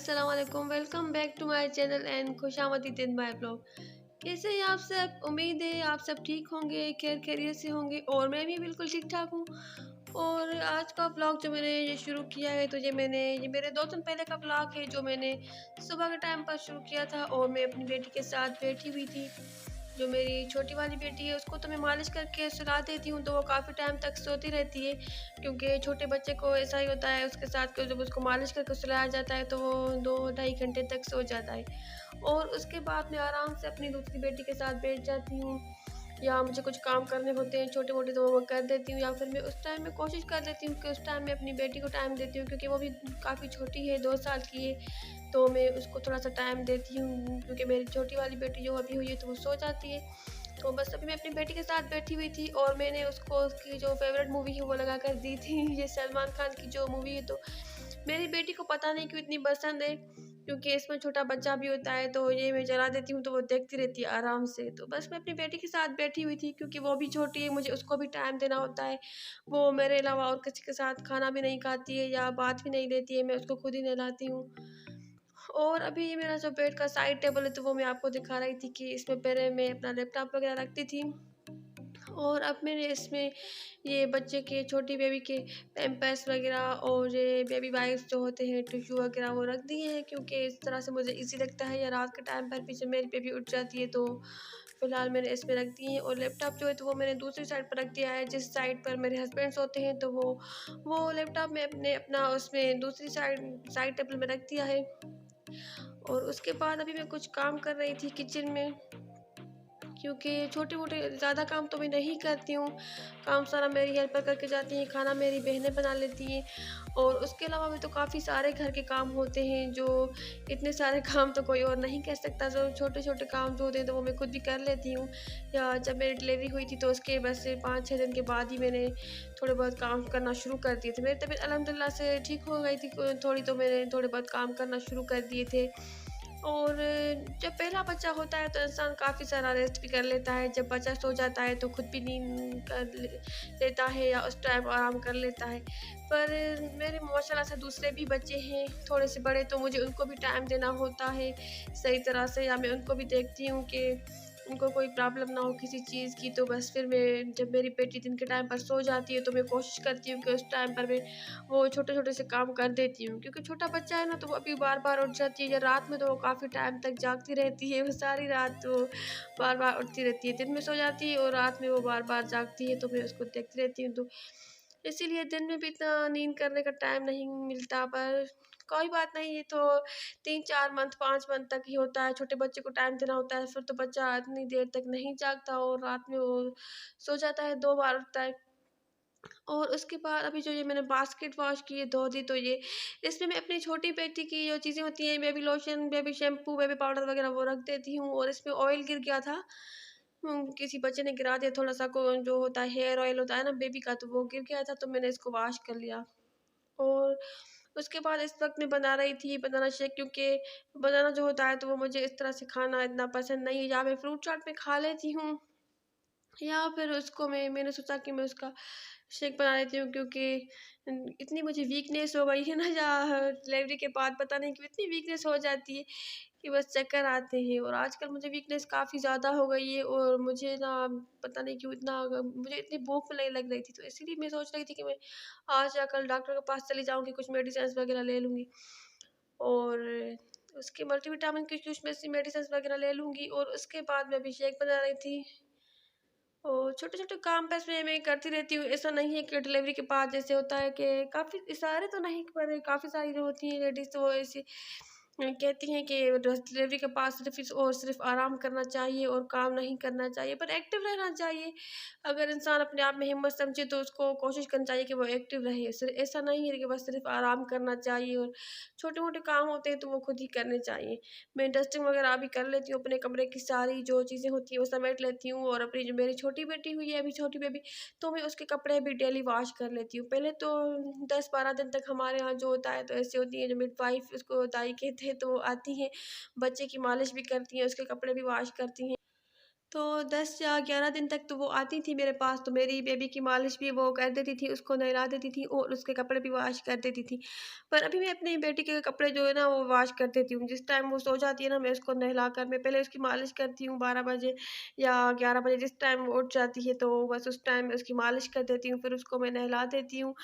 अस्सलाम वालेकुम, welcome back to my channel and खुशामदीद इन माय ब्लॉग। कैसे हैं आप सब? उम्मीद है आप सब ठीक होंगे, खैर खैरियत से होंगे और मैं भी बिल्कुल ठीक ठाक हूँ। और आज का ब्लॉग जो मैंने ये शुरू किया है, तो ये मेरे 2 दिन पहले का ब्लॉग है जो मैंने सुबह के टाइम पर शुरू किया था और मैं अपनी बेटी के साथ बैठी हुई थी। जो मेरी छोटी वाली बेटी है उसको तो मैं मालिश करके सुला देती हूँ, तो वो काफ़ी टाइम तक सोती रहती है, क्योंकि छोटे बच्चे को ऐसा ही होता है उसके साथ कि जब उसको मालिश करके सुलाया जाता है तो वो 2 ढाई घंटे तक सो जाता है। और उसके बाद मैं आराम से अपनी दूसरी बेटी के साथ बैठ जाती हूँ, या मुझे कुछ काम करने होते हैं छोटे-मोटे तो वो मैं कर देती हूँ, या फिर मैं उस टाइम में कोशिश कर लेती हूँ कि उस टाइम मैं अपनी बेटी को टाइम देती हूँ, क्योंकि वो भी काफ़ी छोटी है, 2 साल की है। तो मैं उसको थोड़ा-सा टाइम देती हूँ, क्योंकि मेरी छोटी वाली बेटी जो अभी हुई है तो वो सो जाती है। तो बस अभी मैं अपनी बेटी के साथ बैठी हुई थी और मैंने उसको उसकी जो फ़ेवरेट मूवी है वो लगा कर दी थी। ये सलमान खान की जो मूवी है, तो मेरी बेटी को पता नहीं क्यों इतनी पसंद है, क्योंकि इसमें छोटा बच्चा भी होता है, तो ये मैं चला देती हूँ तो वो देखती रहती है आराम से। तो बस मैं अपनी बेटी के साथ बैठी हुई थी, क्योंकि वो भी छोटी है, मुझे उसको भी टाइम देना होता है। वो मेरे अलावा और किसी के साथ खाना भी नहीं खाती है या बात भी नहीं लेती है, मैं उसको खुद ही नहलाती हूँ। और अभी ये मेरा जो बेड का साइड टेबल है, तो वो मैं आपको दिखा रही थी कि इसमें पहले मैं अपना लैपटॉप वगैरह रखती थी, और अब मैंने इसमें ये बच्चे के छोटी बेबी के पैम्पर्स वगैरह और ये बेबी वाइप्स जो होते हैं टिश्यू वगैरह वो रख दिए हैं, क्योंकि इस तरह से मुझे इजी लगता है, या रात के टाइम पर भी जब मेरी बेबी उठ जाती है तो फ़िलहाल मैंने इसमें रख दिए हैं। और लैपटॉप जो है तो वो मैंने दूसरी साइड पर रख दिया है, जिस साइड पर मेरे हस्बैंड सोते हैं, तो वो लैपटॉप में अपना उसमें दूसरी साइड साइड टेबल में रख दिया है। और उसके बाद अभी मैं कुछ काम कर रही थी किचन में, क्योंकि छोटे-मोटे ज़्यादा काम तो मैं नहीं करती हूँ, काम सारा मेरी हेल्पर करके जाती हैं, खाना मेरी बहनें बना लेती हैं, और उसके अलावा भी तो काफ़ी सारे घर के काम होते हैं, जो इतने सारे काम तो कोई और नहीं कर सकता। जो छोटे-छोटे काम जो होते हैं तो वो मैं खुद भी कर लेती हूँ। या जब मेरी डिलीवरी हुई थी तो उसके बस 5-6 दिन के बाद ही मैंने थोड़े बहुत काम करना शुरू कर दिए थे। मेरी तबीयत अल्हम्दुलिल्लाह से ठीक हो गई थी थोड़ी, तो मैंने थोड़े बहुत काम करना शुरू कर दिए थे। और जब पहला बच्चा होता है तो इंसान काफ़ी सारा रेस्ट भी कर लेता है। जब बच्चा सो जाता है तो खुद भी नींद कर लेता है, या उस टाइम आराम कर लेता है। पर मेरे माशाल्लाह से दूसरे भी बच्चे हैं थोड़े से बड़े, तो मुझे उनको भी टाइम देना होता है सही तरह से, या मैं उनको भी देखती हूँ कि उनको कोई प्रॉब्लम ना हो किसी चीज़ की। तो बस फिर मैं जब मेरी बेटी दिन के टाइम पर सो जाती है तो मैं कोशिश करती हूँ कि उस टाइम पर मैं वो छोटे-छोटे से काम कर देती हूँ, क्योंकि छोटा बच्चा है ना, तो वो अभी बार-बार उठ जाती है, या रात में तो वो काफ़ी टाइम तक जागती रहती है, वो सारी रात वो बार-बार उठती रहती है। दिन में सो जाती है और रात में वो बार-बार जागती है, तो मैं उसको देखती रहती हूँ। तो इसीलिए दिन में भी इतना नींद करने का टाइम नहीं मिलता, पर कोई बात नहीं, ये तो 3-4 मंथ 5 मंथ तक ही होता है, छोटे बच्चे को टाइम देना होता है, फिर तो बच्चा इतनी देर तक नहीं जागता और रात में वो सो जाता है, 2 बार उठता है। और उसके बाद अभी जो ये मैंने बास्केट वॉश की है, धो दी, तो ये इसमें मैं अपनी छोटी बेटी की जो चीज़ें होती हैं, baby lotion, baby shampoo, baby powder वगैरह वो रख देती हूँ। और इसमें ऑयल गिर गया था, किसी बच्चे ने गिरा दिया थोड़ा-सा, को जो होता है हेयर ऑयल होता है ना बेबी का, तो वो गिर गया था, तो मैंने इसको वॉश कर लिया। और उसके बाद इस वक़्त मैं बना रही थी बनाना शेक, क्योंकि बनाना जो होता है तो वो मुझे इस तरह से खाना इतना पसंद नहीं है, या मैं फ्रूट चाट में खा लेती हूँ, या फिर उसको मैंने सोचा कि मैं उसका शेक बना लेती हूँ, क्योंकि इतनी मुझे वीकनेस हो गई है ना, या डिलीवरी के बाद पता नहीं क्यों इतनी वीकनेस हो जाती है कि बस चक्कर आते हैं। और आजकल मुझे वीकनेस काफ़ी ज़्यादा हो गई है, और मुझे ना पता नहीं क्यों इतना मुझे इतनी भूख नहीं लग रही थी, तो इसीलिए मैं सोच रही थी कि मैं आज या कल डॉक्टर के पास चली जाऊँगी, कुछ मेडिसिन्स वगैरह ले लूँगी, और उसके मल्टीविटामिन की कुछ मेडिसिन्स वगैरह ले लूँगी, और उसके बाद मैं अभी शेक बना रही थी। और छोटे-छोटे काम बस मैं करती रहती हूँ। ऐसा नहीं है कि डिलीवरी के बाद जैसे होता है कि काफ़ी सारे तो नहीं, पर काफ़ी सारी जो होती हैं लेडीज़, तो वो ऐसी कहती हैं कि डिलीवरी के बाद सिर्फ़ आराम करना चाहिए और काम नहीं करना चाहिए, पर एक्टिव रहना चाहिए। अगर इंसान अपने आप में हिम्मत समझे तो उसको कोशिश करनी चाहिए कि वो एक्टिव रहे। ऐसा नहीं है कि बस सिर्फ़ आराम करना चाहिए, और छोटे-मोटे काम होते हैं तो वो खुद ही करने चाहिए। मैं डस्टिंग वगैरह भी कर लेती हूँ, अपने कमरे की सारी जो चीज़ें होती हैं वो समेट लेती हूँ, और अपनी जो मेरी छोटी बेटी हुई है अभी छोटी बेबी, तो मैं उसके कपड़े भी डेली वॉश कर लेती हूँ। पहले तो 10-12 दिन तक हमारे यहाँ जो होता है तो ऐसी होती है, जो मिडवाइफ़ उसको दाई कहते हैं, तो वो आती हैं, बच्चे की मालिश भी करती हैं, उसके कपड़े भी वॉश करती हैं। तो 10 या 11 दिन तक तो वो आती थी मेरे पास, तो मेरी बेबी की मालिश भी वो कर देती थी, उसको नहला देती थी और उसके कपड़े भी वॉश कर देती थी। पर अभी मैं अपनी बेटी के कपड़े जो है ना वो वॉश कर देती हूँ। जिस टाइम वो सो जाती है ना, मैं उसको नहलाकर मैं पहले उसकी मालिश करती हूँ 12 बजे या 11 बजे, जिस टाइम वो उठ जाती है तो बस उस टाइम मैं उसकी मालिश कर देती हूँ, फिर उसको मैं नहला देती हूँ।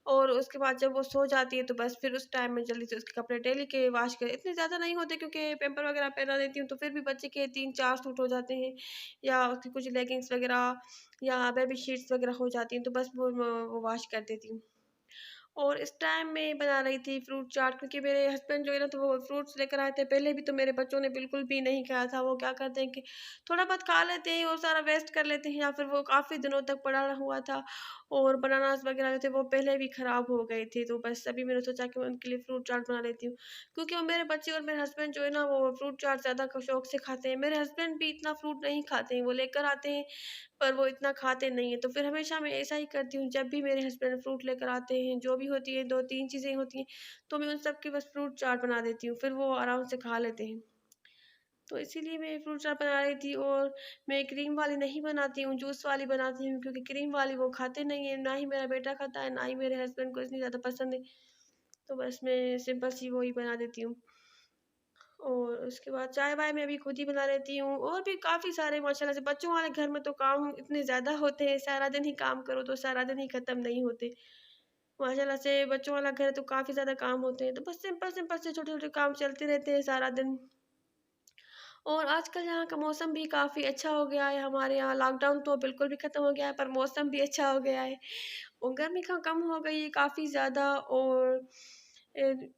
और उसके बाद जब वो सो जाती है तो बस फिर उस टाइम मैं जल्दी से उसके कपड़े डेली के वॉश कर, इतने ज़्यादा नहीं होते क्योंकि पैम्पर वगैरह पहना देती हूँ, तो फिर भी बच्चे के 3-4 सूट हो जाते हैं या उसकी कुछ लेगिंग्स वगैरह या बेबी शीट्स वगैरह हो जाती हैं, तो बस वो वॉश कर देती हूँ। और इस टाइम मैं बना रही थी फ्रूट चाट, क्योंकि मेरे हस्बैंड जो है ना तो वो फ्रूट्स लेकर आए थे। पहले भी तो मेरे बच्चों ने बिल्कुल भी नहीं खाया था। वो क्या करते हैं कि थोड़ा बहुत खा लेते हैं और सारा वेस्ट कर लेते हैं, या फिर वो काफ़ी दिनों तक पड़ा हुआ था और बनानास वगैरह जो थे वो पहले भी ख़राब हो गए थे। तो बस अभी मैंने सोचा कि मैं उनके लिए फ्रूट चाट बना लेती हूँ, क्योंकि वो मेरे बच्चे और मेरे हस्बैंड जो है ना वो फ्रूट चाट ज़्यादा शौक से खाते हैं। मेरे हस्बैंड भी इतना फ्रूट नहीं खाते हैं, वो लेकर आते हैं पर वो इतना खाते नहीं हैं। तो फिर हमेशा मैं ऐसा ही करती हूँ, जब भी मेरे हस्बैंड फ्रूट लेकर आते हैं, जो भी होती है 2-3 चीज़ें होती हैं, तो मैं उन सब की बस फ्रूट चाट बना देती हूँ, फिर वो आराम से खा लेते हैं। तो इसीलिए मैं फ्रूट चाट बना रही थी, और मैं क्रीम वाली नहीं बनाती हूँ, जूस वाली बनाती हूँ, क्योंकि क्रीम वाली वो खाते नहीं हैं, ना ही मेरा बेटा खाता है, ना ही मेरे हस्बैंड को इतनी ज़्यादा पसंद है। तो बस मैं सिंपल सी वो ही बना देती हूँ। और उसके बाद चाय-वाय मैं भी खुद ही बना लेती हूँ, और भी काफ़ी सारे माशाल्लाह से बच्चों वाले घर में तो काम इतने ज़्यादा होते हैं, सारा दिन ही काम करो तो सारा दिन ही ख़त्म नहीं होते। माशाल्लाह से बच्चों वाला घर है तो काफ़ी ज़्यादा काम होते हैं, तो बस सिंपल-सिंपल से छोटे-छोटे काम चलते रहते हैं सारा दिन। और आजकल यहाँ का मौसम भी काफ़ी अच्छा हो गया है, हमारे यहाँ लॉकडाउन तो बिल्कुल भी ख़त्म हो गया है, पर मौसम भी अच्छा हो गया है और गर्मी कम हो गई है काफ़ी ज़्यादा। और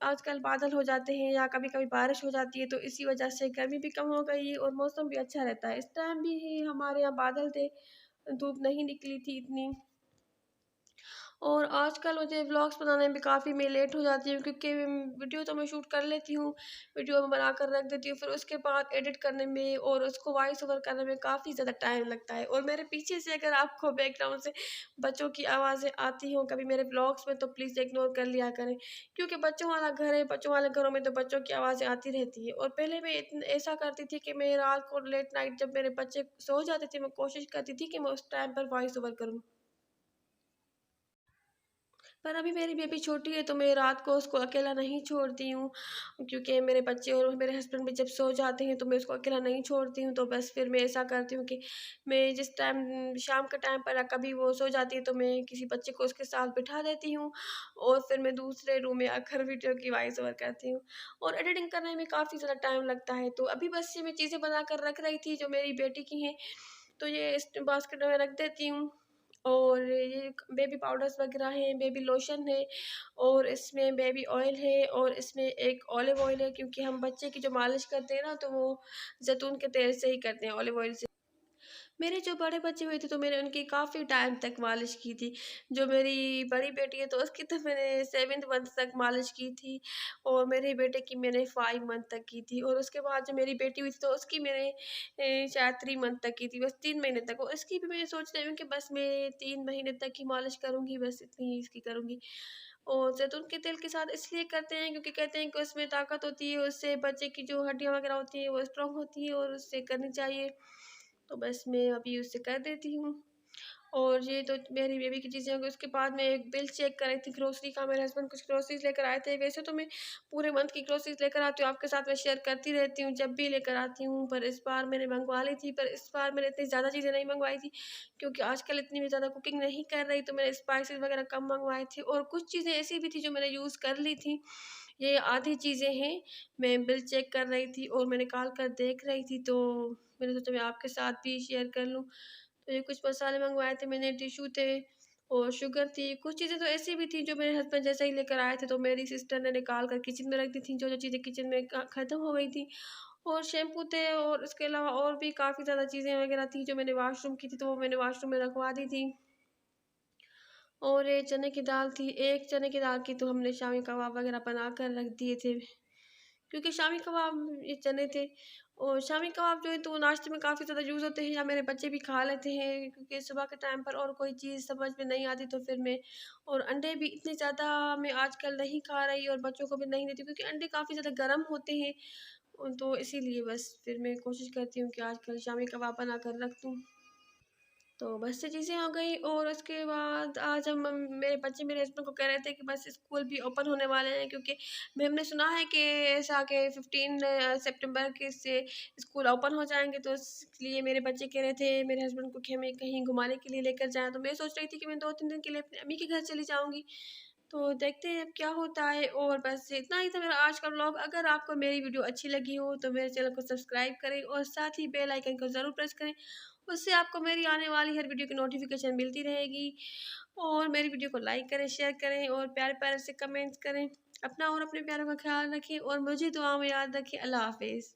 आजकल बादल हो जाते हैं या कभी-कभी बारिश हो जाती है, तो इसी वजह से गर्मी भी कम हो गई है और मौसम भी अच्छा रहता है। इस टाइम भी हमारे यहाँ बादल थे, धूप नहीं निकली थी इतनी। और आजकल मुझे व्लॉग्स बनाने में भी काफ़ी मैं लेट हो जाती हूँ, क्योंकि वीडियो तो मैं शूट कर लेती हूँ, वीडियो में बनाकर रख देती हूँ, फिर उसके बाद एडिट करने में और उसको वॉइस ओवर करने में काफ़ी ज़्यादा टाइम लगता है। और मेरे पीछे से अगर आपको बैकग्राउंड से बच्चों की आवाज़ें आती हों कभी मेरे व्लॉग्स में, तो प्लीज़ इग्नोर कर लिया करें, क्योंकि बच्चों वाला घर है, बच्चों वाले घरों में तो बच्चों की आवाज़ें आती रहती है। और पहले मैं ऐसा करती थी कि मैं रात को लेट नाइट जब मेरे बच्चे सो जाते थे, मैं कोशिश करती थी कि मैं उस टाइम पर वॉइस ओवर करूँ। पर अभी मेरी बेबी छोटी है तो मैं रात को उसको अकेला नहीं छोड़ती हूँ, क्योंकि मेरे बच्चे और मेरे हस्बैंड भी जब सो जाते हैं तो मैं उसको अकेला नहीं छोड़ती हूँ। तो बस फिर मैं ऐसा करती हूँ कि मैं जिस टाइम शाम के टाइम पर कभी वो सो जाती है तो मैं किसी बच्चे को उसके साथ बिठा देती हूँ, और फिर मैं दूसरे रूम में आकर वीडियो की वॉइस ओवर करती हूँ। और एडिटिंग करने में काफ़ी ज़्यादा टाइम लगता है, तो अभी बस ये मैं चीज़ें बना कर रख रही थी जो मेरी बेटी की हैं, तो ये इस बास्केट में रख देती हूँ। और ये बेबी पाउडर्स वगैरह हैं, बेबी लोशन है, और इसमें बेबी ऑयल है, और इसमें एक ऑलिव ऑयल है, क्योंकि हम बच्चे की जो मालिश करते हैं ना तो वो ज़ैतून के तेल से ही करते हैं, ऑलिव ऑयल से। मेरे जो बड़े बच्चे हुए थे तो मैंने उनकी काफ़ी टाइम तक मालिश की थी। जो मेरी बड़ी बेटी है तो उसकी तो मैंने 7th मंथ तक मालिश की थी, और मेरे बेटे की मैंने 5 मंथ तक की थी, और उसके बाद जो मेरी बेटी हुई थी तो उसकी मैंने शायद 3 मंथ तक की थी, बस 3 महीने तक। और इसकी भी मैं सोच रही हूँ कि बस मैं 3 महीने तक ही मालिश करूँगी, बस इतनी ही इसकी करूँगी। और ज़ैतून के तेल के साथ इसलिए करते हैं क्योंकि कहते हैं कि उसमें ताकत होती है, उससे बच्चे की जो हड्डियाँ वगैरह होती हैं वो स्ट्रॉन्ग होती है, और उससे करनी चाहिए। तो बस मैं अभी उससे कर देती हूँ। और ये तो मेरी बेबी की चीज़ें हो गई, उसके बाद मैं एक बिल चेक कर रही थी ग्रोसरी का, मेरे हस्बैंड कुछ ग्रोसरीज़ लेकर आए थे। वैसे तो मैं पूरे मंथ की ग्रोसरीज़ लेकर आती हूँ, आपके साथ मैं शेयर करती रहती हूँ जब भी लेकर आती हूँ, पर इस बार मैंने मंगवा ली थी। पर इस बार मैंने इतनी ज़्यादा चीज़ें नहीं मंगवाई थी, क्योंकि आजकल इतनी भी ज़्यादा कुकिंग नहीं कर रही, तो मैंने स्पाइसेस वगैरह कम मंगवाए थे, और कुछ चीज़ें ऐसी भी थी जो मैंने यूज़ कर ली थी। ये आधी चीज़ें हैं, मैं बिल चेक कर रही थी और मैं निकाल कर देख रही थी, तो मैंने सोचा मैं आपके साथ भी शेयर कर लूँ। तो ये कुछ मसाले मंगवाए थे मैंने, टिश्यू थे और शुगर थी। कुछ चीज़ें तो ऐसी भी थी जो मेरे हस्बैंड जैसे ही लेकर आए थे, तो मेरी सिस्टर ने निकाल कर किचन में रख दी थी, जो-जो चीज़ें किचन में ख़त्म हो गई थी। और शैम्पू थे, और उसके अलावा और भी काफ़ी ज़्यादा चीज़ें वगैरह थी जो मैंने वॉशरूम की थी, तो वो मैंने वॉशरूम में रखवा दी थी। और ये चने की दाल थी, एक चने की दाल की तो हमने शामी कबाब वगैरह बना कर रख दिए थे। क्योंकि शामी कबाब ये चने थे, और शामी कबाब जो है तो वो नाश्ते में काफ़ी ज़्यादा यूज़ होते हैं, या मेरे बच्चे भी खा लेते हैं, क्योंकि सुबह के टाइम पर और कोई चीज़ समझ में नहीं आती तो फिर मैं, और अंडे भी इतने ज़्यादा मैं आजकल नहीं खा रही और बच्चों को भी नहीं देती, क्योंकि अंडे काफ़ी ज़्यादा गर्म होते हैं, तो इसीलिए बस फिर मैं कोशिश करती हूँ कि आजकल शामी कबाब बना कर रख दूँ। तो बस ये चीज़ें हो गई और उसके बाद आज हम मेरे बच्चे मेरे हस्बैंड को कह रहे थे कि बस स्कूल भी ओपन होने वाले हैं, क्योंकि हमने सुना है कि ऐसा कि 15 सितंबर के से स्कूल ओपन हो जाएंगे। तो इसलिए मेरे बच्चे कह रहे थे मेरे हस्बैंड को कि हमें कहीं घुमाने के लिए लेकर जाएं। तो मैं सोच रही थी कि मैं 2-3 दिन के लिए अपनी अम्मी के घर चली जाऊंगी। तो देखते हैं अब क्या होता है। और बस इतना ही था मेरा आज का व्लॉग। अगर आपको मेरी वीडियो अच्छी लगी हो तो मेरे चैनल को सब्सक्राइब करें और साथ ही बेल आइकन को ज़रूर प्रेस करें। उससे आपको मेरी आने वाली हर वीडियो की नोटिफिकेशन मिलती रहेगी। और मेरी वीडियो को लाइक करें, शेयर करें और प्यारे प्यारे से कमेंट्स करें। अपना और अपने प्यारों का ख्याल रखें और मुझे दुआ में याद रखें। अल्लाह हाफिज़।